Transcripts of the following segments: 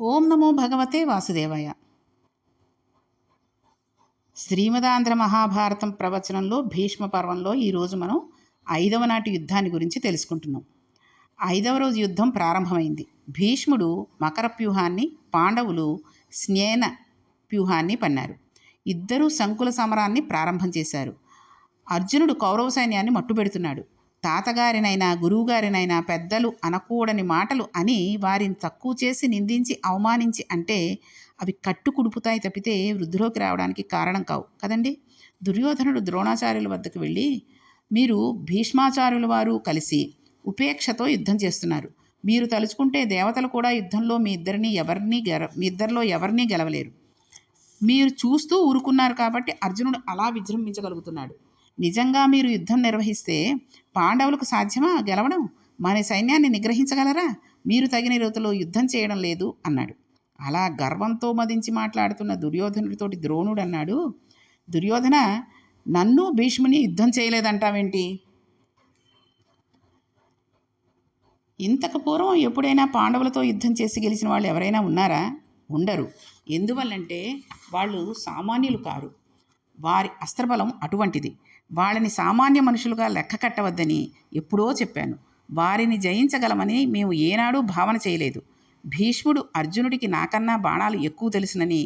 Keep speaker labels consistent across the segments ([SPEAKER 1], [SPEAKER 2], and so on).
[SPEAKER 1] ఓం నమో భగవతే వాసుదేవాయ. శ్రీమదాంధ్ర మహాభారతం ప్రవచనంలో భీష్మ పర్వంలో ఈరోజు మనం 5వ నాటి యుద్ధాన్ని గురించి తెలుసుకుంటున్నాం. 5వ రోజు యుద్ధం ప్రారంభమైంది. భీష్ముడు మకర వ్యూహాన్ని, పాండవులు స్నేన వ్యూహాన్ని పన్నారు. ఇద్దరూ సంకుల సమరాన్ని ప్రారంభం చేశారు. అర్జునుడు కౌరవ సైన్యాన్ని మట్టుపెడుతున్నాడు. తాతగారినైనా గురువుగారినైనా పెద్దలు అనకూడని మాటలు అని వారిని తక్కువ చేసి నిందించి అవమానించి అంటే అవి కట్టు కుడుపుతాయి తప్పితే వృద్ధిలోకి రావడానికి కారణం కావు కదండి. దుర్యోధనుడు ద్రోణాచార్యుల వద్దకు వెళ్ళి, మీరు భీష్మాచార్యుల వారు కలిసి ఉపేక్షతో యుద్ధం చేస్తున్నారు. మీరు తలుచుకుంటే దేవతలు కూడా యుద్ధంలో మీ ఇద్దరిలో ఎవరినీ గెలవలేరు. మీరు చూస్తూ ఊరుకున్నారు కాబట్టి అర్జునుడు అలా విజృంభించగలుగుతున్నాడు. నిజంగా మీరు యుద్ధం నిర్వహిస్తే పాండవులకు సాధ్యమా గెలవడం? మన సైన్యాన్ని నిగ్రహించగలరా? మీరు తగిన రీతిలో యుద్ధం చేయడం లేదు అన్నాడు. అలా గర్వంతో మదించి మాట్లాడుతున్న దుర్యోధనుడితోటి ద్రోణుడు అన్నాడు, దుర్యోధన, నన్ను భీష్ముని యుద్ధం చేయలేదంటావేంటి? ఇంతకు పూర్వం ఎప్పుడైనా పాండవులతో యుద్ధం చేసి గెలిచిన వాళ్ళు ఎవరైనా ఉన్నారా? ఉండరు. ఎందువల్లంటే వాళ్ళు సామాన్యులు కారు. వారి అస్త్రబలం అటువంటిది. వాళ్ళని సామాన్య మనుషులుగా లెక్క కట్టవద్దని ఎప్పుడో చెప్పాను. వారిని జయించగలమని మేము ఏనాడూ భావన చేయలేదు. భీష్ముడు అర్జునుడికి నాకన్నా బాణాలు ఎక్కువ తెలుసునని,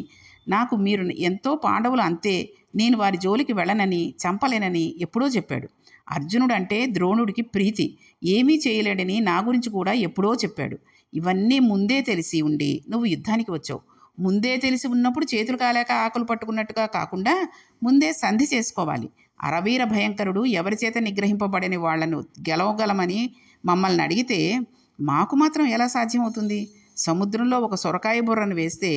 [SPEAKER 1] నాకు మీరు ఎంతో పాండవులు అంతే, నేను వారి జోలికి వెళ్ళనని, చంపలేనని ఎప్పుడో చెప్పాడు. అర్జునుడు అంటే ద్రోణుడికి ప్రీతి, ఏమీ చేయలేడని నా గురించి కూడా ఎప్పుడో చెప్పాడు. ఇవన్నీ ముందే తెలిసి ఉండి నువ్వు యుద్ధానికి వచ్చావు. ముందే తెలిసి ఉన్నప్పుడు చేతులు కాలేక ఆకులు పట్టుకున్నట్టుగా కాకుండా ముందే సంధి చేసుకోవాలి. అరవీర భయంకరుడు ఎవరి చేత నిగ్రహింపబడని వాళ్లను గెలవగలమని మమ్మల్ని అడిగితే మాకు మాత్రం ఎలా సాధ్యమవుతుంది? సముద్రంలో ఒక సొరకాయ బుర్రను వేస్తే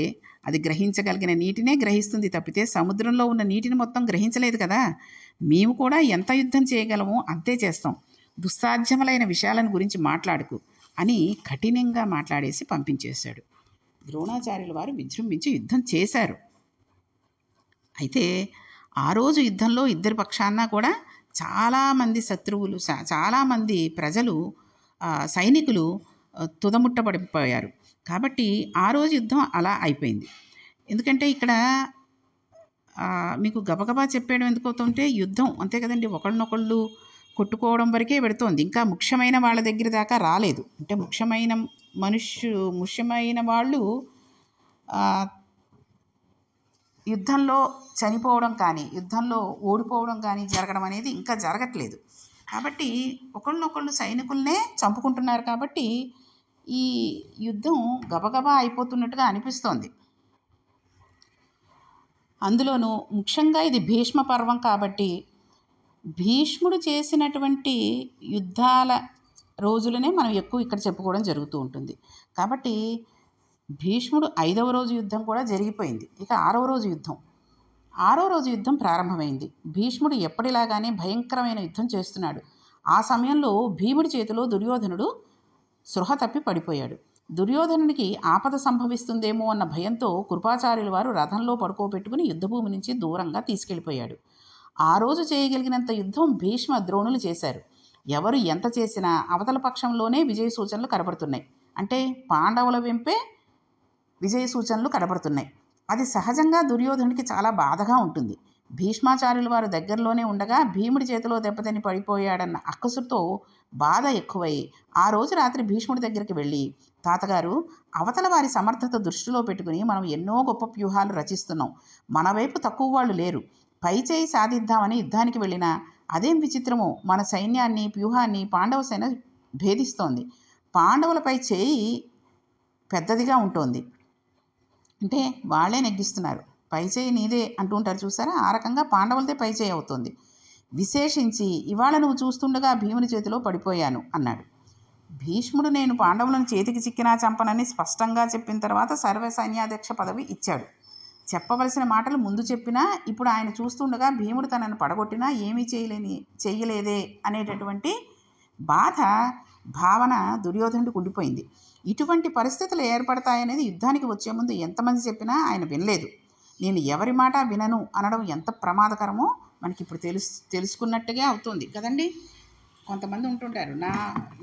[SPEAKER 1] అది గ్రహించగలిగిన నీటినే గ్రహిస్తుంది తప్పితే సముద్రంలో ఉన్న నీటిని మొత్తం గ్రహించలేదు కదా. మేము కూడా ఎంత యుద్ధం చేయగలమో అంతే చేస్తాం. దుస్సాధ్యములైన విషయాలను గురించి మాట్లాడుకు అని కఠినంగా మాట్లాడేసి పంపించేశాడు. ద్రోణాచార్యుల వారు విజృంభించి యుద్ధం చేశారు. అయితే ఆ రోజు యుద్ధంలో ఇద్దరి పక్షాన కూడా చాలామంది శత్రువులు, చాలామంది ప్రజలు, సైనికులు తుదముట్టబడిపోయారు. కాబట్టి ఆ రోజు యుద్ధం అలా అయిపోయింది. ఎందుకంటే ఇక్కడ మీకు గబగబా చెప్పేయడం ఎందుకు అవుతుంటే యుద్ధం అంతే కదండి, ఒకళ్ళనొకళ్ళు కొట్టుకోవడం వరకే పెడుతోంది. ఇంకా ముఖ్యమైన వాళ్ళ దగ్గర దాకా రాలేదు. అంటే ముఖ్యమైన వాళ్ళు యుద్ధంలో చనిపోవడం కానీ, యుద్ధంలో ఓడిపోవడం కానీ జరగడం అనేది ఇంకా జరగట్లేదు. కాబట్టి ఒకళ్ళనొకళ్ళు సైనికులనే చంపుకుంటున్నారు. కాబట్టి ఈ యుద్ధం గబగబా అయిపోతున్నట్టుగా అనిపిస్తోంది. అందులోనూ ముఖ్యంగా ఇది భీష్మ పర్వం కాబట్టి భీష్ముడు చేసినటువంటి యుద్ధాల రోజులనే మనం ఎక్కువ ఇక్కడ చెప్పుకోవడం జరుగుతూ ఉంటుంది. కాబట్టి భీష్ముడు 5వ రోజు యుద్ధం కూడా జరిగిపోయింది. ఇక 6వ రోజు యుద్ధం ప్రారంభమైంది. భీష్ముడు ఎప్పటిలాగానే భయంకరమైన యుద్ధం చేస్తున్నాడు. ఆ సమయంలో భీముడి చేతిలో దుర్యోధనుడు సృహ తప్పి పడిపోయాడు. దుర్యోధనునికి ఆపద సంభవిస్తుందేమో అన్న భయంతో కృపాచార్యుల వారు రథంలో పడుకోబెట్టుకుని యుద్ధభూమి నుంచి దూరంగా తీసుకెళ్ళిపోయాడు. ఆ రోజు చేయగలిగినంత యుద్ధం భీష్మ ద్రోణులు చేశారు. ఎవరు ఎంత చేసినా అవతల పక్షంలోనే విజయ సూచనలు కనబడుతున్నాయి. అంటే పాండవుల వెంపే విజయ సూచనలు కనబడుతున్నాయి. అది సహజంగా దుర్యోధనుడికి చాలా బాధగా ఉంటుంది. భీష్మాచార్యుల వారు దగ్గరలోనే ఉండగా భీముడి చేతిలో దెబ్బతిని పడిపోయాడన్న అక్కసుతో బాధ ఎక్కువై ఆ రోజు రాత్రి భీష్ముడి దగ్గరికి వెళ్ళి, తాతగారు, అవతల వారి సమర్థత దృష్టిలో పెట్టుకుని మనం ఎన్నో గొప్ప వ్యూహాలు రచిస్తున్నాం. మన వైపు తక్కువ వాళ్ళు లేరు. పై చేయి సాధిద్దామని యుద్ధానికి వెళ్ళినా అదేం విచిత్రమో మన సైన్యాన్ని, వ్యూహాన్ని పాండవ సేన భేదిస్తోంది. పాండవులపై చేయి పెద్దదిగా ఉంటుంది. అంటే వాళ్ళే నెగ్గిస్తున్నారు. పై చేయి నీదే అంటూ ఉంటారు చూసారా, ఆ రకంగా పాండవులదే పై చేయి అవుతుంది. విశేషించి ఇవాళ నువ్వు చూస్తుండగా భీముని చేతిలో పడిపోయాను అన్నాడు. భీష్ముడు నేను పాండవులను చేతికి చిక్కినా చంపనని స్పష్టంగా చెప్పిన తర్వాత సర్వ సైన్యాధ్యక్ష పదవి ఇచ్చాడు. చెప్పవలసిన మాటలు ముందు చెప్పినా ఇప్పుడు ఆయన చూస్తుండగా భీముడు తనను పడగొట్టినా ఏమీ చేయలేదే అనేటటువంటి భావన దుర్యోధనుడికి ఉండిపోయింది. ఇటువంటి పరిస్థితులు ఏర్పడతాయనేది యుద్ధానికి వచ్చే ముందు ఎంతమంది చెప్పినా ఆయన వినలేదు. నేను ఎవరి మాట వినను అనడం ఎంత ప్రమాదకరమో మనకి ఇప్పుడు తెలుసుకున్నట్టుగా అవుతుంది కదండి. కొంతమంది ఉంటుంటారు,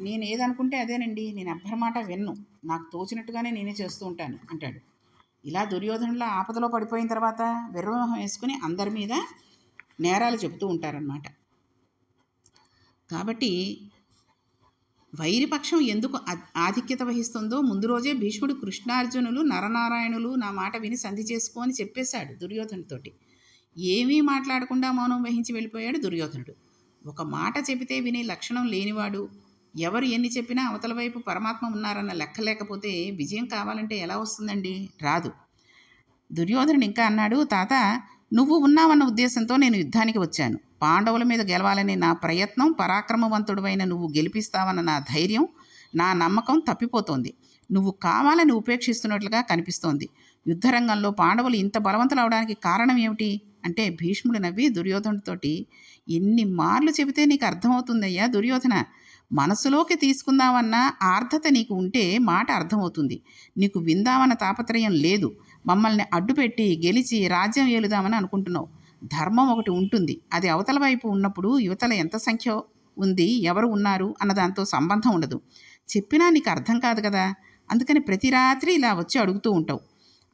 [SPEAKER 1] నేను ఏదనుకుంటే అదేనండి, నేను ఎవ్వరి మాట విన్ను, నాకు తోచినట్టుగానే నేనే చేస్తూ ఉంటాను అంటాడు. ఇలా దుర్యోధనుల ఆపదలో పడిపోయిన తర్వాత విర్రమోహం వేసుకుని అందరి మీద నేరాలు చెబుతూ ఉంటారనమాట. కాబట్టి వైరిపక్షం ఎందుకు ఆధిక్యత వహిస్తుందో ముందు రోజే భీష్ముడు కృష్ణార్జునులు నరనారాయణులు నా మాట విని సంధి చేసుకో అని చెప్పేశాడు దుర్యోధనుడితోటి. ఏమీ మాట్లాడకుండా మౌనం వహించి వెళ్ళిపోయాడు దుర్యోధనుడు. ఒక మాట చెబితే వినే లక్షణం లేనివాడు, ఎవరు ఎన్ని చెప్పినా అవతల వైపు పరమాత్మ ఉన్నారన్న లెక్క లేకపోతే విజయం కావాలంటే ఎలా వస్తుందండి? రాదు. దుర్యోధనుడు ఇంకా అన్నాడు, తాత నువ్వు ఉన్నావన్న ఉద్దేశంతో నేను యుద్ధానికి వచ్చాను. పాండవుల మీద గెలవాలనే నా ప్రయత్నం, పరాక్రమవంతుడువైన నువ్వు గెలిపిస్తావన్న నా ధైర్యం, నా నమ్మకం తప్పిపోతోంది. నువ్వు కావాలని ఉపేక్షిస్తున్నట్లుగా కనిపిస్తోంది. యుద్ధరంగంలో పాండవులు ఇంత బలవంతులు అవడానికి కారణం ఏమిటి అంటే భీష్ముడు నవ్వి దుర్యోధనుడితోటి, ఎన్ని మార్లు చెబితే నీకు అర్థమవుతుందయ్యా దుర్యోధన, మనసులోకి తీసుకుందామన్న ఆర్ధత నీకు ఉంటే మాట అర్థమవుతుంది. నీకు విందామన్న తాపత్రయం లేదు. మమ్మల్ని అడ్డుపెట్టి గెలిచి రాజ్యం ఏలుదామని అనుకుంటున్నావు. ధర్మం ఒకటి ఉంటుంది, అది అవతల వైపు ఉన్నప్పుడు యువతల ఎంత సంఖ్య ఉంది, ఎవరు ఉన్నారు అన్న దాంతో సంబంధం ఉండదు. చెప్పినా నీకు అర్థం కాదు కదా, అందుకని ప్రతి రాత్రి ఇలా వచ్చి అడుగుతూ ఉంటావు.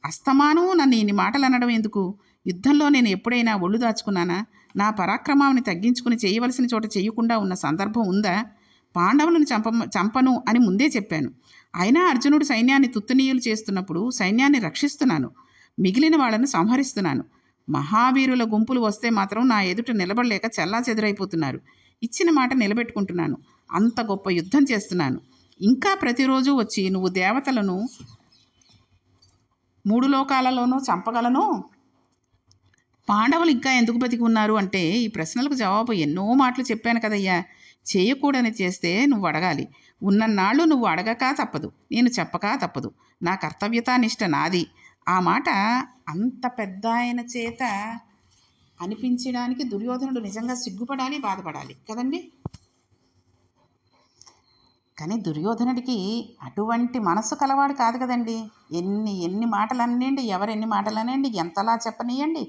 [SPEAKER 1] అస్తమానం నన్ను ఇన్ని మాటలు అనడం ఎందుకు? యుద్ధంలో నేను ఎప్పుడైనా ఒళ్ళు దాచుకున్నానా? నా పరాక్రమాన్ని తగ్గించుకుని చేయవలసిన చోట చేయకుండా ఉన్న సందర్భం ఉందా? పాండవులను చంపను అని ముందే చెప్పాను. అయినా అర్జునుడు సైన్యాన్ని తుత్తునీయులు చేస్తున్నప్పుడు సైన్యాన్ని రక్షిస్తున్నాను, మిగిలిన వాళ్ళను సంహరిస్తున్నాను. మహావీరుల గుంపులు వస్తే మాత్రం నా ఎదుట నిలబడలేక చెల్లా చెదురైపోతున్నారు. ఇచ్చిన మాట నిలబెట్టుకుంటున్నాను. అంత గొప్ప యుద్ధం చేస్తున్నాను. ఇంకా ప్రతిరోజు వచ్చి నువ్వు దేవతలను 3 లోకాలలోనూ చంపగలను, పాండవులు ఇంకా ఎందుకు బతికి ఉన్నారు అంటే ఈ ప్రశ్నలకు జవాబు ఎన్నో మాటలు చెప్పాను కదయ్యా. చేయకూడని చేస్తే నువ్వు అడగాలి. ఉన్నన్నాళ్ళు నువ్వు అడగక తప్పదు, నేను చెప్పక తప్పదు. నా కర్తవ్యతానిష్ట నాది. ఆ మాట అంత పెద్ద ఆయన చేత అనిపించడానికి దుర్యోధనుడు నిజంగా సిగ్గుపడాలి, బాధపడాలి కదండి. కానీ దుర్యోధనుడికి అటువంటి మనస్సు కలవాడు కాదు కదండి. ఎన్ని మాటలు అనండి, ఎవరెన్ని మాటలు అనండి, ఎంతలా చెప్పనీయండి,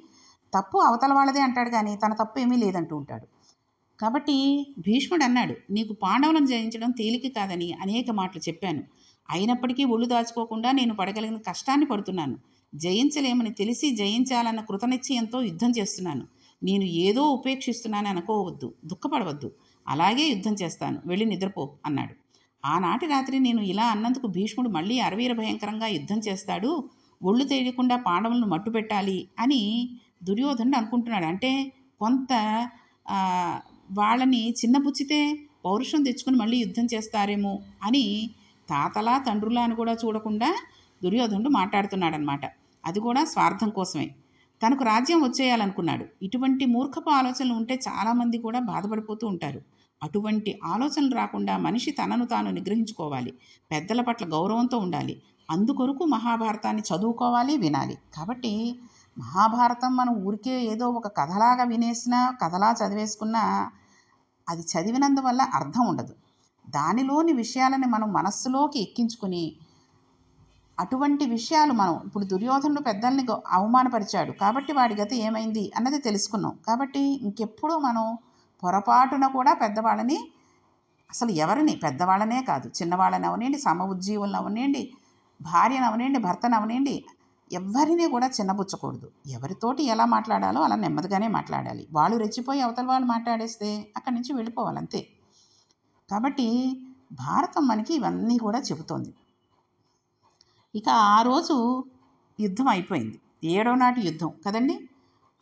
[SPEAKER 1] తప్పు అవతల వాళ్ళదే అంటాడు కానీ తన తప్పు ఏమీ లేదంటూ ఉంటాడు. కాబట్టి భీష్ముడు అన్నాడు, నీకు పాండవులను జయించడం తేలిక కాదని అనేక మాటలు చెప్పాను. అయినప్పటికీ ఒళ్ళు దాచుకోకుండా నేను పడగలిగిన కష్టాన్ని పడుతున్నాను. జయించలేమని తెలిసి జయించాలన్న కృతనిశ్చయంతో యుద్ధం చేస్తున్నాను. నేను ఏదో ఉపేక్షిస్తున్నాను అనుకోవద్దు, దుఃఖపడవద్దు. అలాగే యుద్ధం చేస్తాను, వెళ్ళి నిద్రపో అన్నాడు. ఆనాటి రాత్రి నేను ఇలా అన్నందుకు భీష్ముడు మళ్ళీ అరవీర భయంకరంగా యుద్ధం చేస్తాడు, ఒళ్ళు తేలికుండా పాండవులను మట్టుపెట్టాలి అని దుర్యోధనుడు అనుకుంటున్నాడు. అంటే కొంత వాళ్ళని చిన్నబుచ్చితే పౌరుషం తెచ్చుకుని మళ్ళీ యుద్ధం చేస్తారేమో అని తాతలా తండ్రులా అని కూడా చూడకుండా దుర్యోధనుడు మాట్లాడుతున్నాడనమాట. అది కూడా స్వార్థం కోసమే, తనకు రాజ్యం వచ్చేయాలనుకున్నాడు. ఇటువంటి మూర్ఖపు ఆలోచనలు ఉంటే చాలామంది కూడా బాధపడిపోతూ ఉంటారు. అటువంటి ఆలోచనలు రాకుండా మనిషి తనను తాను నిగ్రహించుకోవాలి, పెద్దల పట్ల గౌరవంతో ఉండాలి. అందుకొరకు మహాభారతాన్ని చదువుకోవాలి, వినాలి. కాబట్టి మహాభారతం మనం ఊరికే ఏదో ఒక కథలాగా వినేసినా, కథలా చదివేసుకున్నా అది చదివినందువల్ల అర్థం ఉండదు. దానిలోని విషయాలని మనం మనస్సులోకి ఎక్కించుకుని అటువంటి విషయాలు మనం ఇప్పుడు దుర్యోధనుడు పెద్దల్ని అవమానపరిచాడు కాబట్టి వాడి గతి ఏమైంది అన్నది తెలుసుకున్నాం. కాబట్టి ఇంకెప్పుడూ మనం పొరపాటున కూడా పెద్దవాళ్ళని, అసలు ఎవరిని, పెద్దవాళ్ళనే కాదు చిన్నవాళ్ళని అవనండి, సమ ఉజ్జీవులను అవనండి, భార్యను అవనండి, భర్తను అవనండి, ఎవరిని కూడా చిన్నబుచ్చకూడదు. ఎవరితోటి ఎలా మాట్లాడాలో అలా నెమ్మదిగానే మాట్లాడాలి. వాళ్ళు రెచ్చిపోయి అవతల వాళ్ళు మాట్లాడేస్తే అక్కడి నుంచి వెళ్ళిపోవాలి అంతే. కాబట్టి భారతం మనకి ఇవన్నీ కూడా చెబుతోంది. ఇక ఆ రోజు యుద్ధం అయిపోయింది. 7వ నాటి యుద్ధం కదండి.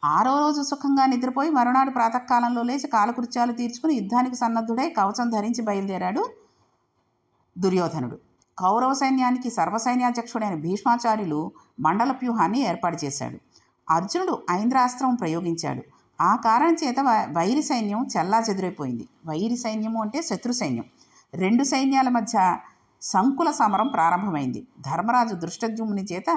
[SPEAKER 1] 6వ రోజు సుఖంగా నిద్రపోయి మరునాడు ప్రాతకాలంలో లేచి కాలకృత్యాలు తీర్చుకుని యుద్ధానికి సన్నద్ధుడై కవచం ధరించి బయలుదేరాడు దుర్యోధనుడు. కౌరవ సైన్యానికి సర్వసైన్యాధ్యక్షుడైన భీష్మాచార్యులు మండల వ్యూహాన్ని ఏర్పాటు చేశాడు. అర్జునుడు ఐంద్రాస్త్రం ప్రయోగించాడు. ఆ కారణం చేత వైరి సైన్యం చెల్లా చెదిరైపోయింది. వైరి సైన్యము అంటే శత్రు సైన్యం. 2 సైన్యాల మధ్య సంకుల సమరం ప్రారంభమైంది. ధర్మరాజు దృష్టద్యుమ్నుని చేత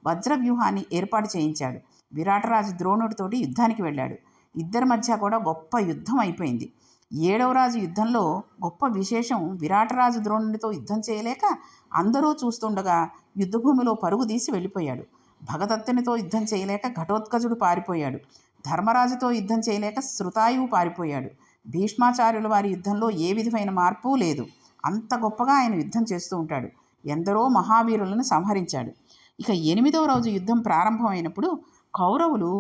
[SPEAKER 1] వజ్రవ్యూహాన్ని ఏర్పాటు చేయించాడు. విరాటరాజు ద్రోణుడితోటి యుద్ధానికి వెళ్ళాడు. ఇద్దరి మధ్య కూడా గొప్ప యుద్ధం అయిపోయింది. 7వ రాజు యుద్ధంలో గొప్ప విశేషం, విరాటరాజు ద్రోణుడితో యుద్ధం చేయలేక అందరూ చూస్తుండగా యుద్ధభూమిలో పరుగు తీసి వెళ్ళిపోయాడు. భగదత్తునితో యుద్ధం చేయలేక ఘటోత్కచుడు పారిపోయాడు. ధర్మరాజుతో యుద్ధం చేయలేక శృతాయువు పారిపోయాడు. భీష్మాచార్యుల వారి యుద్ధంలో ఏ విధమైన మార్పు లేదు. అంత గొప్పగా ఆయన యుద్ధం చేస్తూ ఉంటాడు. ఎందరో మహావీరులను సంహరించాడు. ఇక 8వ రోజు యుద్ధం ప్రారంభమైనప్పుడు కౌరవులు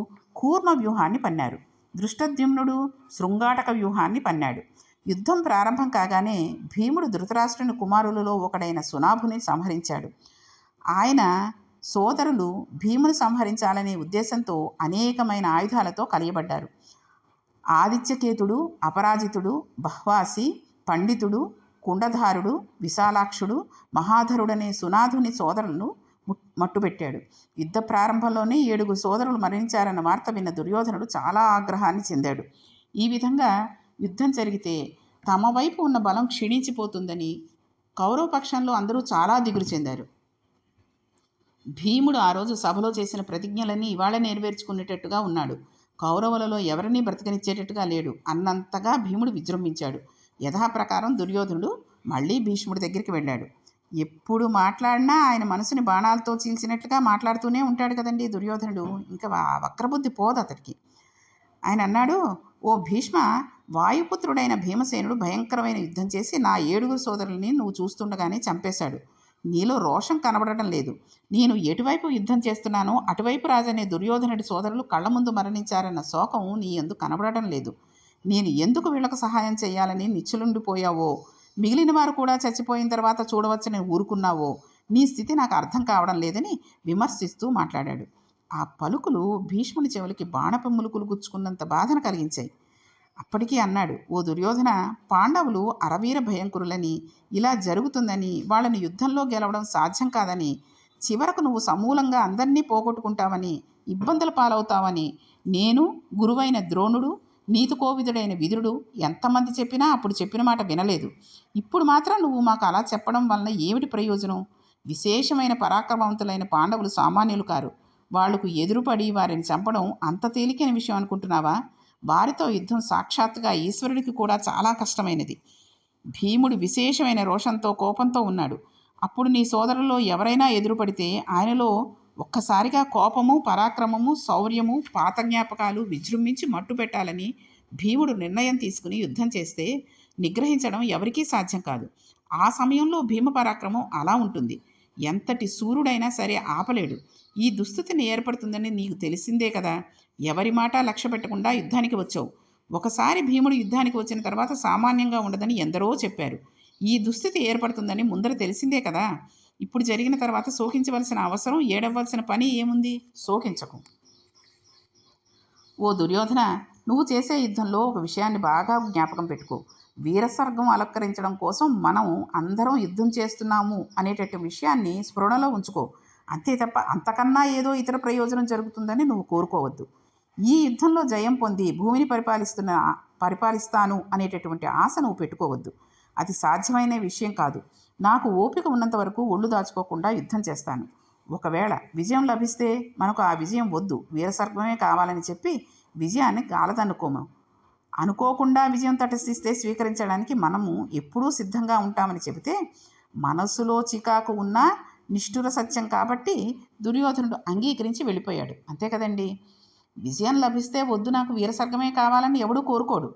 [SPEAKER 1] కూర్మ వ్యూహాన్ని పన్నారు. దృష్టద్యుమ్నుడు శృంగాటక వ్యూహాన్ని పన్నాడు. యుద్ధం ప్రారంభం కాగానే భీముడు ధృతరాష్ట్రుని కుమారులలో ఒకడైన సునాభుని సంహరించాడు. ఆయన సోదరులు భీముని సంహరించాలనే ఉద్దేశంతో అనేకమైన ఆయుధాలతో కలియబడ్డారు. ఆదిత్యకేతుడు, అపరాజితుడు, బహ్వాసి, పండితుడు, కుండధారుడు, విశాలాక్షుడు, మహాధరుడనే సునాధుని సోదరులను మట్టుపెట్టాడు. యుద్ధ ప్రారంభంలోనే 7 సోదరులు మరణించారన్న వార్త విన్న దుర్యోధనుడు చాలా ఆగ్రహాన్ని చెందాడు. ఈ విధంగా యుద్ధం జరిగితే తమ వైపు ఉన్న బలం క్షీణించిపోతుందని కౌరవ పక్షంలో అందరూ చాలా దిగులు చెందారు. భీముడు ఆ రోజు సభలో చేసిన ప్రతిజ్ఞలన్నీ ఇవాళ నెరవేర్చుకునేటట్టుగా ఉన్నాడు. కౌరవులలో ఎవరినీ బ్రతకనిచ్చేటట్టుగా లేడు అన్నంతగా భీముడు విజృంభించాడు. యథాప్రకారం దుర్యోధనుడు మళ్ళీ భీష్ముడి దగ్గరికి వెళ్ళాడు. ఎప్పుడు మాట్లాడినా ఆయన మనసుని బాణాలతో చీల్చినట్లుగా మాట్లాడుతూనే ఉంటాడు కదండి దుర్యోధనుడు. ఇంకా వక్రబుద్ధి పోదు అతడికి. ఆయన అన్నాడు, ఓ భీష్మ, వాయుపుత్రుడైన భీమసేనుడు భయంకరమైన యుద్ధం చేసి నా 7 సోదరుల్ని నువ్వు చూస్తుండగానే చంపేశాడు. నీలో రోషం కనబడటం లేదు. నేను ఎటువైపు యుద్ధం చేస్తున్నానో అటువైపు రాజనే దుర్యోధనుడి సోదరులు కళ్ళ ముందు మరణించారన్న శోకం నీ ఎందుకు కనబడటం లేదు. నేను ఎందుకు వీళ్ళకు సహాయం చేయాలని నిచ్చులుండిపోయావో, మిగిలిన వారు కూడా చచ్చిపోయిన తర్వాత చూడవచ్చని ఊరుకున్నావో, నీ స్థితి నాకు అర్థం కావడం లేదని విమర్శిస్తూ మాట్లాడాడు. ఆ పలుకులు భీష్ముని చెవులకి బాణపెమ్ములుకులు గుచ్చుకున్నంత బాధను కలిగించాయి. అప్పటికీ అన్నాడు, ఓ దుర్యోధన, పాండవులు అరవీర భయంకరులని, ఇలా జరుగుతుందని, వాళ్ళని యుద్ధంలో గెలవడం సాధ్యం కాదని, చివరకు నువ్వు సమూలంగా అందరినీ పోగొట్టుకుంటావని, ఇబ్బందుల పాలవుతావని నేను, గురువైన ద్రోణుడు, నీతికోవిదుడైన విదురుడు ఎంతమంది చెప్పినా అప్పుడు చెప్పిన మాట వినలేదు. ఇప్పుడు మాత్రం నువ్వు మాకు అలా చెప్పడం వలన ఏమిటి ప్రయోజనం? విశేషమైన పరాక్రమవంతులైన పాండవులు సామాన్యులు కారు. వాళ్లకు ఎదురుపడి వారిని చంపడం అంత తేలికైన విషయం అనుకుంటున్నావా? వారితో యుద్ధం సాక్షాత్తుగా ఈశ్వరుడికి కూడా చాలా కష్టమైనది. భీముడు విశేషమైన రోషంతో కోపంతో ఉన్నాడు. అప్పుడు నీ సోదరుల్లో ఎవరైనా ఎదురుపడితే ఆయనలో ఒక్కసారిగా కోపము, పరాక్రమము, శౌర్యము, పాత జ్ఞాపకాలు విజృంభించి మట్టు పెట్టాలని భీముడు నిర్ణయం తీసుకుని యుద్ధం చేస్తే నిగ్రహించడం ఎవరికీ సాధ్యం కాదు. ఆ సమయంలో భీమ పరాక్రమం అలా ఉంటుంది. ఎంతటి సూర్యుడైనా సరే ఆపలేడు. ఈ దుస్థితిని ఏర్పడుతుందని నీకు తెలిసిందే కదా. ఎవరి మాట లక్ష్య పెట్టకుండా యుద్ధానికి వచ్చావు. ఒకసారి భీముడు యుద్ధానికి వచ్చిన తర్వాత సామాన్యంగా ఉండదని ఎందరో చెప్పారు. ఈ దుస్థితి ఏర్పడుతుందని ముందర తెలిసిందే కదా. ఇప్పుడు జరిగిన తర్వాత శోకించవలసిన అవసరం, ఏడవలసిన పని ఏముంది? శోకించకు. ఓ దుర్యోధన, నువ్వు చేసే యుద్ధంలో ఒక విషయాన్ని బాగా జ్ఞాపకం పెట్టుకో. వీరస్వర్గం అలంకరించడం కోసం మనం అందరం యుద్ధం చేస్తున్నాము అనేటటువంటి విషయాన్ని స్ఫురణలో ఉంచుకో. అంతే తప్ప అంతకన్నా ఏదో ఇతర ప్రయోజనం జరుగుతుందని నువ్వు కోరుకోవద్దు. ఈ యుద్ధంలో జయం పొంది భూమిని పరిపాలిస్తాను అనేటటువంటి ఆశ నువ్వు పెట్టుకోవద్దు. అది సాధ్యమైన విషయం కాదు. నాకు ఓపిక ఉన్నంత వరకు ఒళ్ళు దాచుకోకుండా యుద్ధం చేస్తాను. ఒకవేళ విజయం లభిస్తే మనకు ఆ విజయం వద్దు, వీరస్వర్గమే కావాలని చెప్పి విజయాన్ని కాలదనుకోము. అనుకోకుండా విజయం తటస్థిస్తే స్వీకరించడానికి మనము ఎప్పుడూ సిద్ధంగా ఉంటామని చెబితే మనస్సులో చికాకు ఉన్నా నిష్ఠుర సత్యం కాబట్టి దుర్యోధనుడు అంగీకరించి వెళ్ళిపోయాడు. అంతే కదండి. విజయం లభిస్తే వద్దు, నాకు వీరస్వర్గమే కావాలని ఎవడూ కోరుకోడు.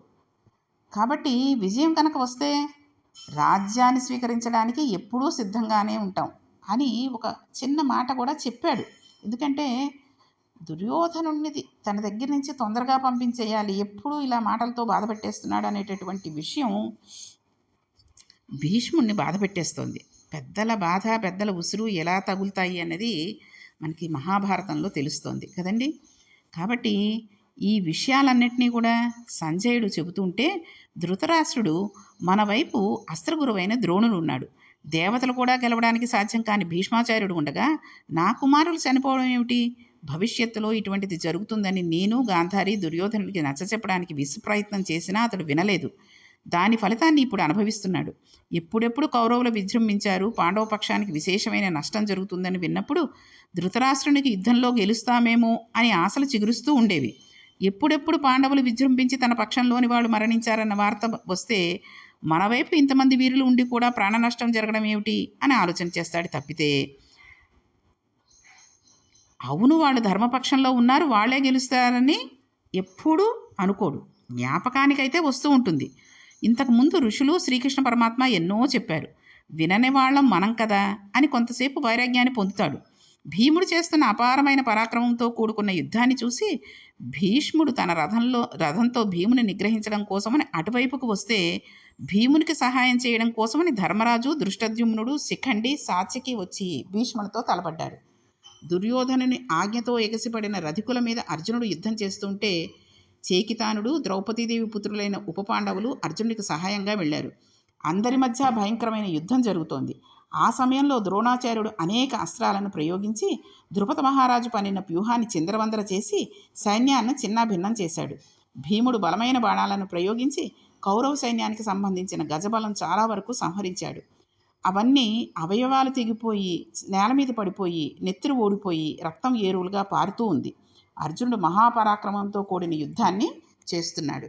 [SPEAKER 1] కాబట్టి విజయం కనుక వస్తే రాజ్యాన్ని స్వీకరించడానికి ఎప్పుడూ సిద్ధంగానే ఉంటాం అని ఒక చిన్న మాట కూడా చెప్పాడు. ఎందుకంటే దుర్యోధనుడిని తన దగ్గర నుంచి తొందరగా పంపించేయాలి, ఎప్పుడూ ఇలా మాటలతో బాధ పెట్టేస్తున్నాడు అనేటటువంటి విషయం భీష్ముడిని బాధ పెట్టేస్తోంది. పెద్దల బాధ, పెద్దల ఉసురు ఎలా తగులుతాయి అన్నది మనకి మహాభారతంలో తెలుస్తోంది కదండి. కాబట్టి ఈ విషయాలన్నింటినీ కూడా సంజయుడు చెబుతుంటే ధృతరాష్ట్రుడు మన వైపు అస్త్రగురువైన ద్రోణుడు ఉన్నాడు. దేవతలు కూడా గెలవడానికి సాధ్యం కాని భీష్మాచార్యుడు ఉండగా నా కుమారులు చనిపోవడం ఏమిటి? భవిష్యత్తులో ఇటువంటిది జరుగుతుందని నేను, గాంధారి దుర్యోధనుడికి నచ్చచెప్పడానికి విశ్వప్రయత్నం చేసినా అతడు వినలేదు. దాని ఫలితాన్ని ఇప్పుడు అనుభవిస్తున్నాడు. ఎప్పుడెప్పుడు కౌరవులు విజృంభించారు, పాండవ పక్షానికి విశేషమైన నష్టం జరుగుతుందని విన్నప్పుడు ధృతరాష్ట్రునికి యుద్ధంలో గెలుస్తామేమో అని ఆశలు చిగురుస్తూ ఉండేవి. ఎప్పుడెప్పుడు పాండవులు విజృంభించి తన పక్షంలోని వాళ్ళు మరణించారన్న వార్త వస్తే మన వైపు ఇంతమంది వీరులు ఉండి కూడా ప్రాణ నష్టం జరగడం ఏమిటి అని ఆలోచన చేస్తాడు తప్పితే అవును వాళ్ళు ధర్మపక్షంలో ఉన్నారు, వాళ్లే గెలుస్తారని ఎప్పుడూ అనుకోడు. జ్ఞాపకానికైతే వస్తూ ఉంటుంది. ఇంతకుముందు ఋషులు శ్రీకృష్ణ పరమాత్మ ఎన్నో చెప్పారు, వినని వాళ్ళం మనం కదా అని కొంతసేపు వైరాగ్యాన్ని పొందుతాడు. భీముడు చేస్తున్న అపారమైన పరాక్రమంతో కూడుకున్న యుద్ధాన్ని చూసి భీష్ముడు తన రథంతో భీముని నిగ్రహించడం కోసమని అటువైపుకు వస్తే భీమునికి సహాయం చేయడం కోసమని ధర్మరాజు, దృష్టద్యుమ్నుడు, శిఖండి, సాత్యకి వచ్చి భీష్మునితో తలపడ్డారు. దుర్యోధనుని ఆజ్ఞతో ఎగసిపడిన రథికుల మీద అర్జునుడు యుద్ధం చేస్తుంటే చేకితానుడు, ద్రౌపదీదేవి పుత్రులైన ఉపపాండవులు అర్జునుడికి సహాయంగా వెళ్ళారు. అందరి మధ్య భయంకరమైన యుద్ధం జరుగుతోంది. ఆ సమయంలో ద్రోణాచార్యుడు అనేక అస్త్రాలను ప్రయోగించి ద్రుపద మహారాజు పన్నిన వ్యూహాన్ని చిందరవందర చేసి సైన్యాన్ని చిన్నాభిన్నం చేశాడు. భీముడు బలమైన బాణాలను ప్రయోగించి కౌరవ సైన్యానికి సంబంధించిన గజబలం చాలా వరకు సంహరించాడు. అవన్నీ అవయవాలు తెగిపోయి నేల మీద పడిపోయి నెత్తురు ఓడిపోయి రక్తం ఏరువులుగా పారుతూ ఉంది. అర్జునుడు మహాపరాక్రమంతో కూడిన యుద్ధాన్ని చేస్తున్నాడు.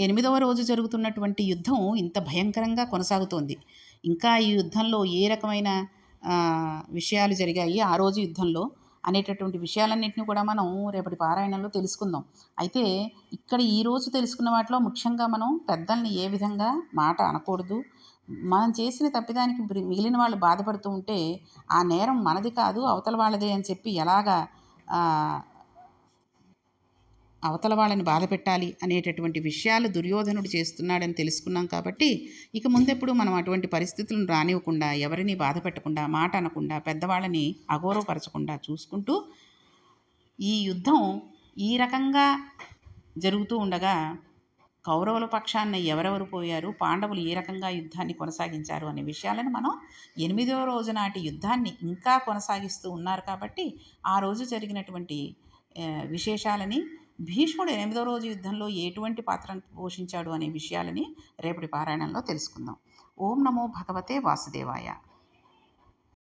[SPEAKER 1] ఎనిమిదవ రోజు జరుగుతున్నటువంటి యుద్ధం ఇంత భయంకరంగా కొనసాగుతోంది. ఇంకా ఈ యుద్ధంలో ఏ రకమైన విషయాలు జరిగాయి ఆ రోజు యుద్ధంలో అనేటటువంటి విషయాలన్నింటినీ కూడా మనం రేపటి పారాయణంలో తెలుసుకుందాం. అయితే ఇక్కడ ఈరోజు తెలుసుకున్న వాటిలో ముఖ్యంగా మనం పెద్దల్ని ఏ విధంగా మాట అనకూడదు, మనం చేసిన తప్పిదానికి మిగిలిన వాళ్ళు బాధపడుతూ ఉంటే ఆ నేరం మనది కాదు అవతల వాళ్ళదే అని చెప్పి ఎలాగా అవతల వాళ్ళని బాధ పెట్టాలి అనేటటువంటి విషయాలు దుర్యోధనుడు చేస్తున్నాడని తెలుసుకున్నాం. కాబట్టి ఇక ముందెప్పుడు మనం అటువంటి పరిస్థితులను రానివ్వకుండా, ఎవరిని బాధ పెట్టకుండా, మాట అనకుండా, పెద్దవాళ్ళని అగౌరవపరచకుండా చూసుకుంటూ ఈ యుద్ధం ఈ రకంగా జరుగుతూ ఉండగా కౌరవుల పక్షాన ఎవరెవరు పోయారు, పాండవులు ఏ రకంగా యుద్ధాన్ని కొనసాగించారు అనే విషయాలను మనం 8వ రోజు నాటి యుద్ధాన్ని ఇంకా కొనసాగిస్తూ ఉన్నారు. కాబట్టి ఆ రోజు జరిగినటువంటి విశేషాలని, భీష్ముడు 8వ రోజు యుద్ధంలో ఎటువంటి పాత్రను పోషించాడు అనే విషయాలని రేపటి పారాయణంలో తెలుసుకుందాం. ఓం నమో భగవతే వాసుదేవాయ.